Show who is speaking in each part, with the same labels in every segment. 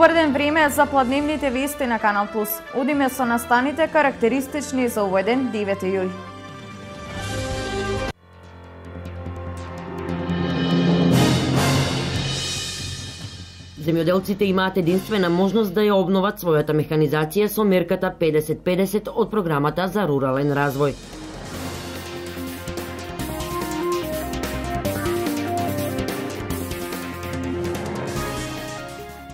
Speaker 1: Добар ден, време е за пладневните вести на Канал Плюс. Одиме со настаните карактеристични за овој ден, 9 јули.
Speaker 2: Земјоделците имаат единствена можност да ја обноват својата механизација со мерката 50-50 од програмата за рурален развој.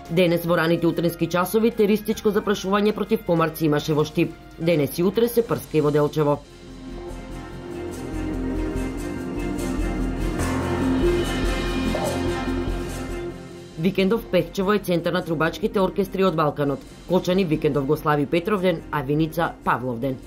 Speaker 2: Денес во раните утрински часови теристичко запрашување против комарци имаше во Штип. Денес и утре се прска и во Делчево. Викендов Пехчево е центар на трубачките оркестри од Балканот. Кочани викендов го слави Петровден, а Виница Павловден.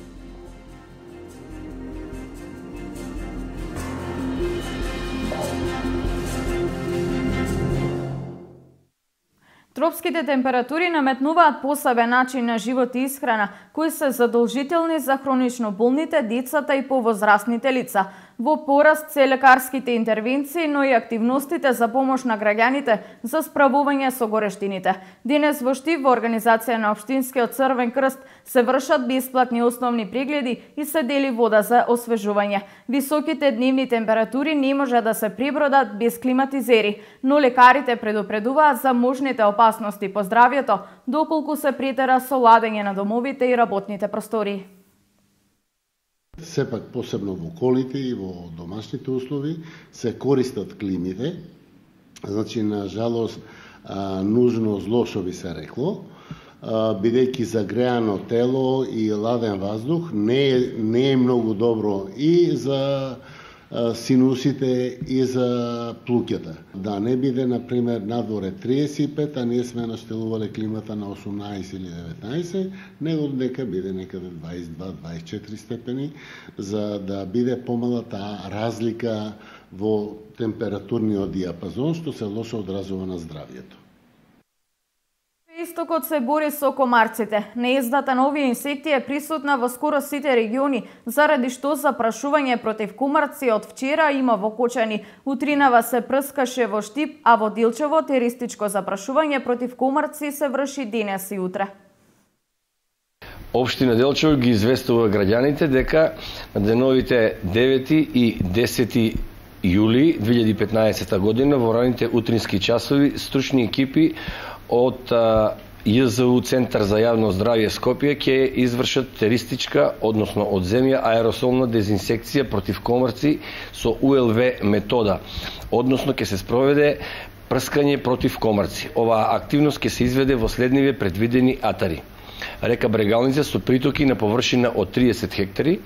Speaker 1: Тропските температури наметнуваат посебен начин на живот и исхрана, кои се задолжителни за хронично болните, децата и повозрастните лица. Во пораст се лекарските интервенции, но и активностите за помош на граѓаните за справување со горештините. Денес во Штип во организација на Општинскиот Црвен крст се вршат бесплатни основни прегледи и се дели вода за освежување. Високите дневни температури не може да се пребродат без климатизери, но лекарите предупредуваат за можните опасности по здравјето, доколку се претера со ладење на домовите и работните простории.
Speaker 3: Сепак посебно во колите и во домашните услови се користат климите, значи на жалост нужно зло што би се рекло, бидејќи загреано тело и ладен воздух не е многу добро и за синусите и за плуќата. Да не биде, например, надворе 35, а ние сме наштелувале климата на 18 или 19, него дека биде некаде 22-24 степени, за да биде помала таа разлика во температурниот диапазон, што се лошо одразува на здравјето.
Speaker 1: Истокот се бори со комарците. Неездата на овие инсекти е присутна во скоро сите региони, заради што запрашување против комарци од вчера има во Кочани. Утринава се прскаше во Штип, а во Делчево теристичко запрашување против комарци се врши денес и утре.
Speaker 4: Општина Делчево ги известува граѓаните дека на деновите 9 и 10 јули 2015 година во раните утрински часови стручни екипи од ЈЗУ Центар за јавно здравје Скопје ќе извршат теристичка, односно од земја, аеросолна дезинсекција против комарци со УЛВ метода, односно ќе се спроведе прскање против комарци. Оваа активност ќе се изведе во следниве предвидени атари: река Брегалница со притоки на површина од 30 хектари,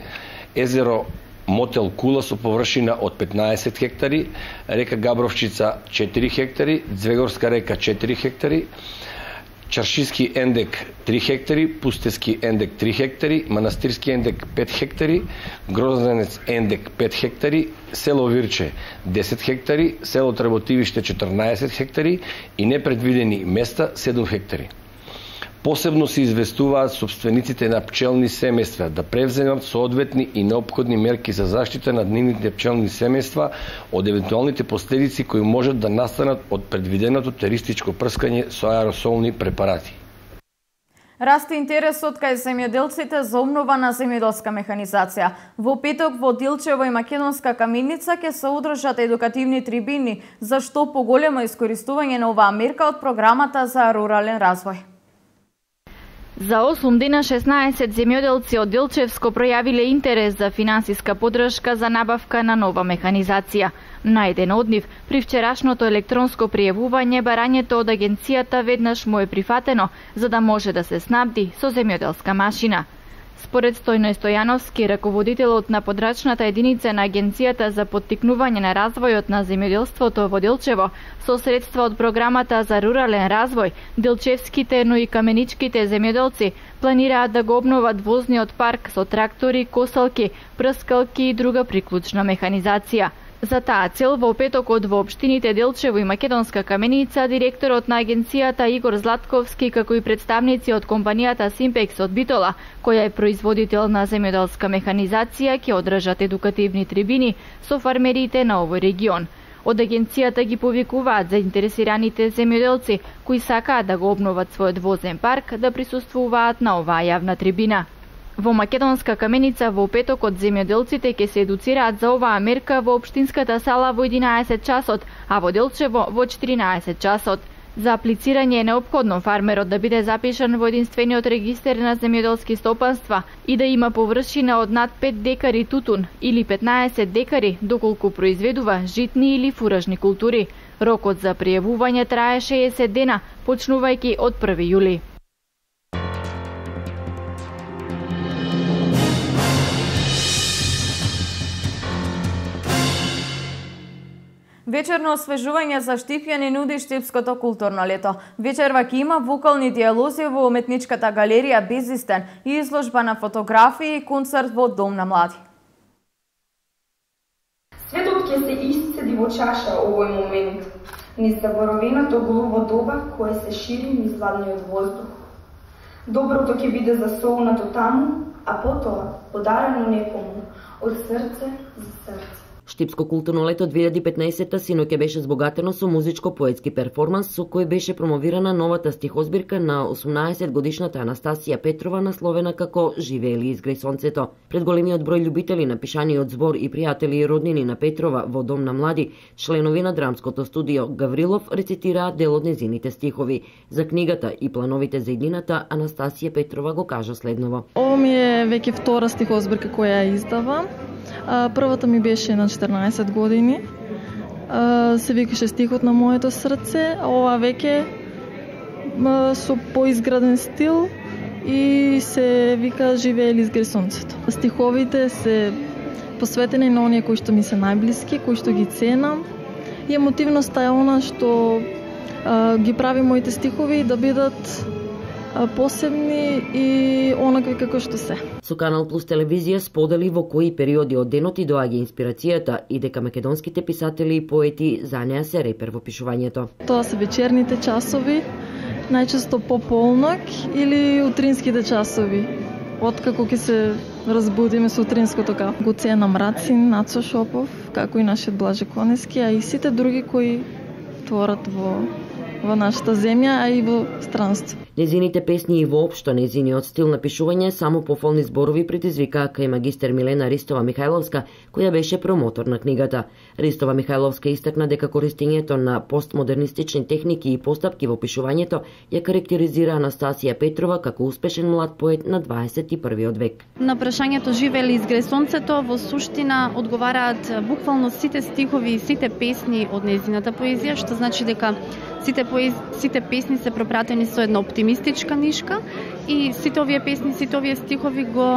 Speaker 4: езеро Мотел Кула со површина од 15 хектари, река Габровчица 4 хектари, Звегорска река 4 хектари, Чаршиски ендек 3 хектари, Пустески ендек 3 хектари, Манастирски ендек 5 хектари, Грозненец ендек 5 хектари, село Вирче 10 хектари, село Треботивиште 14 хектари и непредвидени места 7 хектари. Посебно се известуваат собствениците на пчелни семејства да превземат соодветни и неопходни мерки за заштита на нивните пчелни семејства од евентуалните последици кои можат да настанат од предвиденото теристичко прскање со аеросолни препарати.
Speaker 1: Расте интересот кај земјоделците за обнова на земјоделска механизација. Во петок во Делчево и Македонска каменица ќе се одржат едукативни трибини за што поголемо искористување на оваа мерка од програмата за рурален развој.
Speaker 5: За 8 дена 16 земјоделци од Делчевско пројавиле интерес за финансиска поддршка за набавка на нова механизација. На еден од нив, при вчерашното електронско пријавување, барањето од агенцијата веднаш му е прифатено, за да може да се снабди со земјоделска машина. Според Стојно Стојановски, раководителот на подрачната единица на Агенцијата за поттикнување на развојот на земјоделството во Делчево, со средства од програмата за рурален развој, делчевските, но и каменичките земјоделци планираат да го обноват возниот парк со трактори, косалки, прскалки и друга приклучна механизација. За таа цел во петокот во општините Делчево и Македонска каменица, директорот на агенцијата Игор Златковски, како и представници од компанијата Симпекс од Битола, која е производител на земјоделска механизација, ќе одржат едукативни трибини со фармерите на овој регион. Од агенцијата ги повикуваат заинтересираните земјоделци кои сакаат да го обноват својот возен парк да присуствуваат на оваа јавна трибина. Во Македонска Каменица во петокот земјоделците ќе се едуцираат за оваа мерка во општинската сала во 11 часот, а во Делчево во 14 часот. За аплицирање е неопходно фармерот да биде запишан во единствениот регистер на земјоделски стопанства и да има површина од над 5 декари тутун или 15 декари доколку произведува житни или фуражни култури. Рокот за пријавување трае 60 дена, почнувајќи од 1 јули.
Speaker 1: Вечерно освежување за Штипје ни нуди Штипското културно лето. Вечерва ќе има вокални дијалози во уметничката галерија Безистен и изложба на фотографии и концерт во Дом на млади.
Speaker 6: Светот ќе се исцеди во чаша овој момент, низ заборовеното голубо доба кое се шири низ ладниот воздух. Доброто ќе биде засолнато таму, а потоа подарено некому од срце за срце.
Speaker 2: Штипско културно лето 2015 синоќа беше збогатено со музичко-поетски перформанс со кој беше промовирана новата стихозбирка на 18-годишната Анастасија Петрова насловена како Живеели изгреј сонцето. Пред големиот број љубители на пишаниот збор и пријатели и роднини на Петрова во Дом на млади, членови на драмското студио Гаврилов рецитираат дел од незините стихови. За книгата и плановите за иднината Анастасија Петрова го кажа следново.
Speaker 7: Ово ми е веќе втора стихозбирка која ја издавам. Првата ми беше на 14 години. Се викаше Стихот на моето срце, а ова веќе со поизграден стил и се вика Живеели изгреј сонцето. Стиховите се посветени на оние кои што ми се најблиски, кои што ги ценам. И емотивноста е она што ги прави моите стихови да бидат посебни и онакви како што се.
Speaker 2: Со Канал Плюс телевизија сподели во кои периоди од денот и доаѓа инспирацијата и дека македонските писатели и поети за неа се репер во пишувањето.
Speaker 7: Тоа се вечерните часови, најчесто по полнок или утринските часови. Откако ќе се разбудиме со утринското кафе. Го ценам Рацин, Нацо Шопов, како и нашиот Блаже Конески, а и сите други кои творат во нашата земја, а и во странство.
Speaker 2: Незините песни и воопшто незиниот стил на пишување само пофолни зборови предизвикаа кај магистер Милена Ристова Михајловска, која беше промотор на книгата. Ристова Михајловска истакна дека користењето на постмодернистични техники и постапки во пишувањето ја карактеризира Анастасија Петрова како успешен млад поет на 21 век.
Speaker 8: На прашањето Живеели изгреј сонцето во суштина одговараат буквално сите стихови и сите песни од незината поезија, што значи дека сите песни се пропратени со една оптимистичка нишка и сите овие песни, сите овие стихови го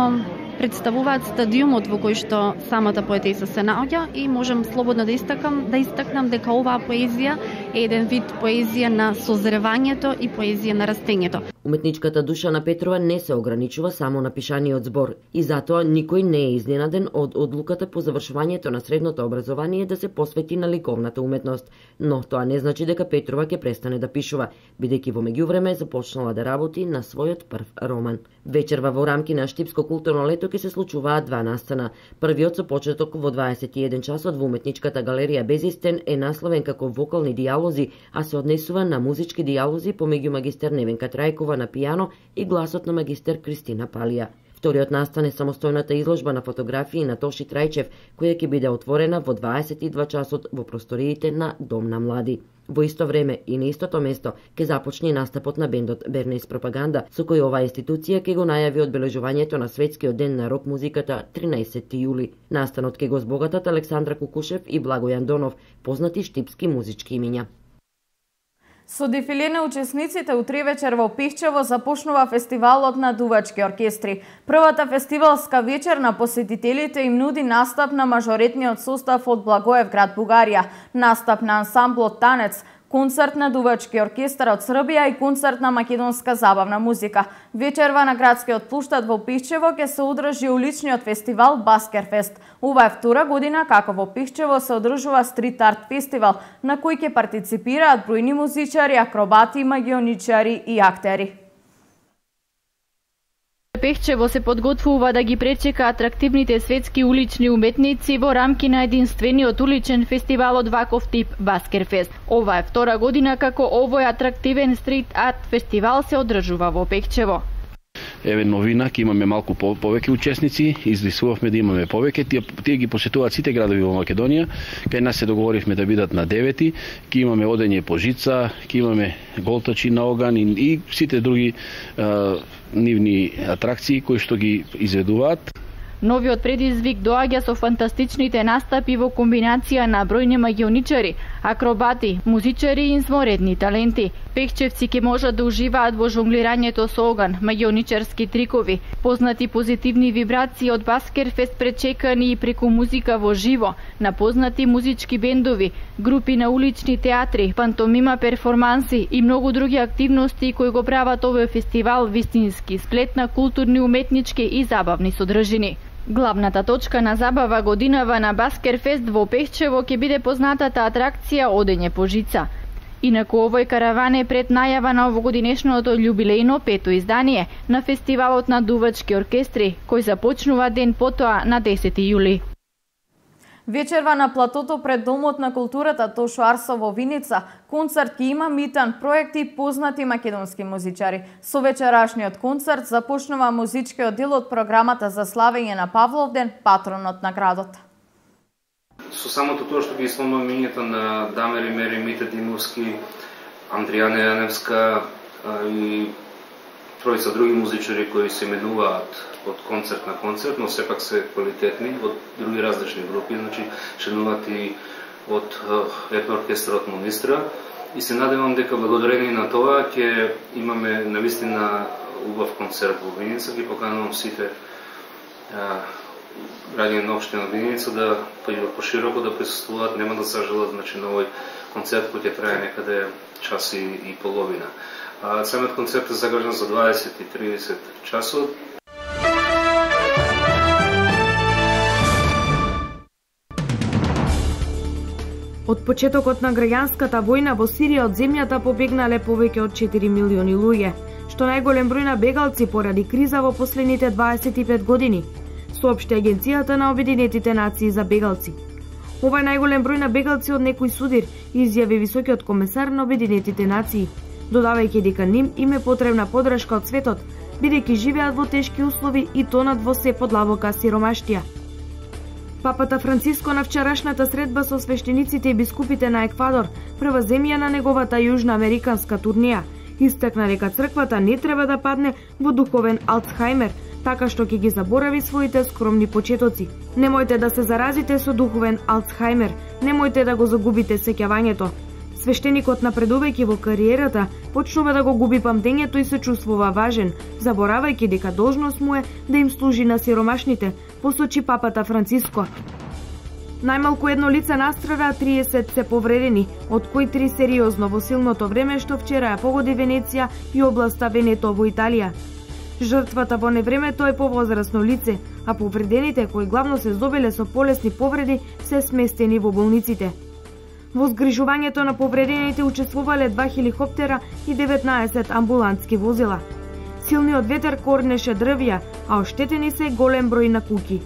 Speaker 8: представуваат стадиумот во кој што самата поетеса се наоѓа и можам слободно да истакнам дека оваа поезија е еден вид поезија на созревањето и поезија на растењето.
Speaker 2: Уметничката душа на Петрова не се ограничува само на пишаниот збор и затоа никој не е изненаден од одлуката по завршувањето на средното образование да се посвети на ликовната уметност. Но тоа не значи дека Петрова ќе престане да пишува, бидејќи во меѓувреме започнала да работи на својот прв роман. Вечерва во рамки на Штипско културно лето ќе се случуваат два настана. Првиот со почеток во 21 часот во уметничката галерија Безистен е насловен како вокални дијалози, а се однесува на музички дијалози помеѓу магистер Невенка Трајкова на пијано и гласот на магистер Кристина Палија. Вториот настан е самостојната изложба на фотографии на Тоши Трајчев, која ќе биде отворена во 22 часот во просториите на Дом на млади. Во исто време и на истото место ќе започне настапот на бендот Бернес Пропаганда, со кој оваа институција ќе го најави одбележувањето на светскиот ден на рок музиката 13 јули. Настанот ќе го збогатат Александра Кукушев и Благојан Донов, познати штипски музички имиња.
Speaker 1: Со дефиле на учесниците утре вечер во Пихчево започнува фестивалот на дувачки оркестри. Првата фестивалска вечер на посетителите им нуди настап на мажоретниот состав од Благоевград, Бугарија, настап на ансамблот Танец, концерт на дувачки оркестар од Србија и концерт на македонска забавна музика. Вечерва на градскиот плуштад во Пихчево ќе се одржи уличниот фестивал Баскерфест. Ова е втора година како во Пихчево се одржува стрит арт фестивал, на кој ќе партиципираат бројни музичари, акробати, магионичари и актери.
Speaker 5: Пехчево се подготвува да ги пречека атрактивните светски улични уметници во рамки на единствениот уличен фестивал од ваков тип Баскерфест. Ова е втора година како овој атрактивен стрит арт фестивал се одржува во Пехчево.
Speaker 9: Еве новина, ќе имаме малку повеќе учесници, излисувавме да имаме повеќе, тие ги посетуваат сите градови во Македонија, кај нас се договоривме да бидат на 9, ќе имаме одење по жица, ќе имаме голтачи на оган и сите други нивни атракции кои што ги изведуваат.
Speaker 5: Новиот предизвик доаѓа со фантастичните настапи во комбинација на бројни магионичари, акробати, музичари и изморедни таленти. Пехчевци ќе можат да уживаат во жонглирањето со оган, магионичарски трикови, познати позитивни вибрации од Баскерфест пречекани и преку музика во живо, на познати музички бендови, групи на улични театри, пантомима перформанси и многу други активности кои го прават овој фестивал вистински сплет на културни, уметнички и забавни содржини. Главната точка на забава годинава на Баскерфест во Пехчево ќе биде познатата атракција одење по жица. Инаку овој караван е пред најава на овогодинешното љубилејно 5-то издание на фестивалот на дувачки оркестри, кој започнува ден потоа на 10 јули.
Speaker 1: Вечерва на платото пред Домот на културата Тошо Арсо во Виница, концерт ќе има митан проекти познати македонски музичари. Со вечерашниот концерт започнува музичкиот дел од програмата за славење на Павловден, патронот на градот.
Speaker 10: Со самото тоа што ги сломам името на Дамир и Мери, Мите Димовски, Андријана Јаневска и тројца други музичари кои се менуваат од концерт на концерт, но сепак се квалитетни од други различни групи, значи членуваат и од етнооркестрот Монистра и се надевам дека благодарение на тоа ќе имаме навистина убав концерт во Виница, ќе поканувам сите граѓани на општина Виница да пошироко да присуствуваат, нема да сажалат значи на овој концерт кој ќе трае некаде час и половина. Самиот концерт е загрижен за 20 и 30 часот.
Speaker 11: Од почетокот на граѓанската војна во Сирија од земјата побегнале повеќе од 4 милиони луѓе, што најголем број на бегалци поради криза во последните 25 години, соопшти Агенцијата на Обединетите нации за бегалци. Ова е најголем број на бегалци од некој судир, изјави високиот комесар на Обединетите нации, додавајќи дека ним им е потребна подршка од светот, бидејќи живеат во тешки услови и тонат во се подлабока сиромаштија. Папата Франциско на вчерашната средба со свештениците и бискупите на Еквадор, прва земја на неговата јужноамериканска турнеја, истакна дека црквата не треба да падне во духовен Алцхаймер, така што ќе ги заборави своите скромни почетоци. Немојте да се заразите со духовен Алцхаймер, немојте да го загубите сеќавањето. Свештеникот напредувајќи во кариерата, почнува да го губи памтењето и се чувствува важен, заборавајќи дека должност му е да им служи на сиромашните, посочи папата Франциско. Најмалку едно лице настрада, 30 се повредени, од кои 3 сериозно во силното време што вчера ја погоди Венеција и областа Венето во Италија. Жртвата во невремето е повозрасно лице, а повредените кои главно се здобиле со полесни повреди се сместени во болниците. Во згрижувањето на повредените учествувале 2 хеликоптера и 19 амбулантски возила. Силниот ветер корнеше дрвја, а оштетени се голем број на куќи.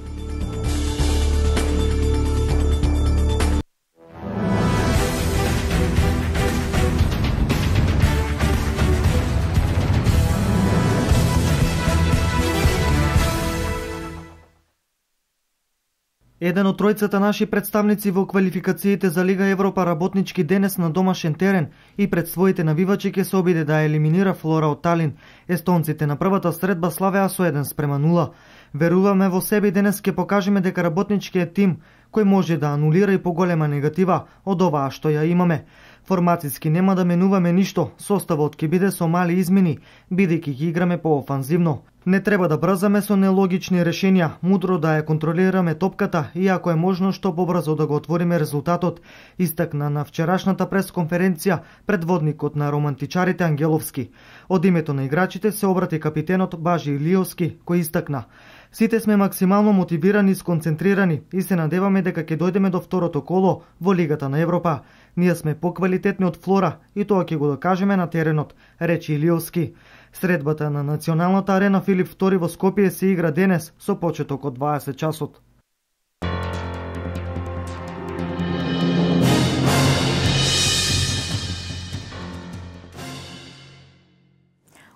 Speaker 12: Еден од тројцата наши представници во квалификациите за Лига Европа работнички денес на домашен терен и пред своите навивачи ќе се обиде да елиминира Флора од Талин. Естонците на првата средба славеа со 1:0. Веруваме во себе и денес ќе покажеме дека работничкиот тим кој може да анулира и поголема негатива од оваа што ја имаме. Формацијски нема да менуваме ништо, составот ќе биде со мали измени, бидејќи ќе играме поофанзивно. Не треба да брзаме со нелогични решенија, мудро да ја контролираме топката и ако е можно што побрзо да го отвориме резултатот, истакна на вчерашната пресконференција предводникот на романтичарите Ангеловски. Од името на играчите се обрати капитенот Бажи Илиовски, кој истакна: Сите сме максимално мотивирани и сконцентрирани и се надеваме дека ќе дојдеме до второто коло во Лигата на Европа. Ние сме поквалитетни од Флора и тоа ќе го докажеме на теренот, рече Илиовски. Средбата на Националната арена Филип II во Скопје се игра денес со почеток од 20 часот.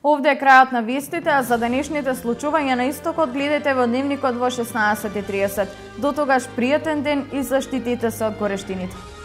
Speaker 1: Овде е крајот на вестите, а за денешните случувања на истокот гледате во дневникот во 16:30. До тогаш пријатен ден и заштитете се од горештините.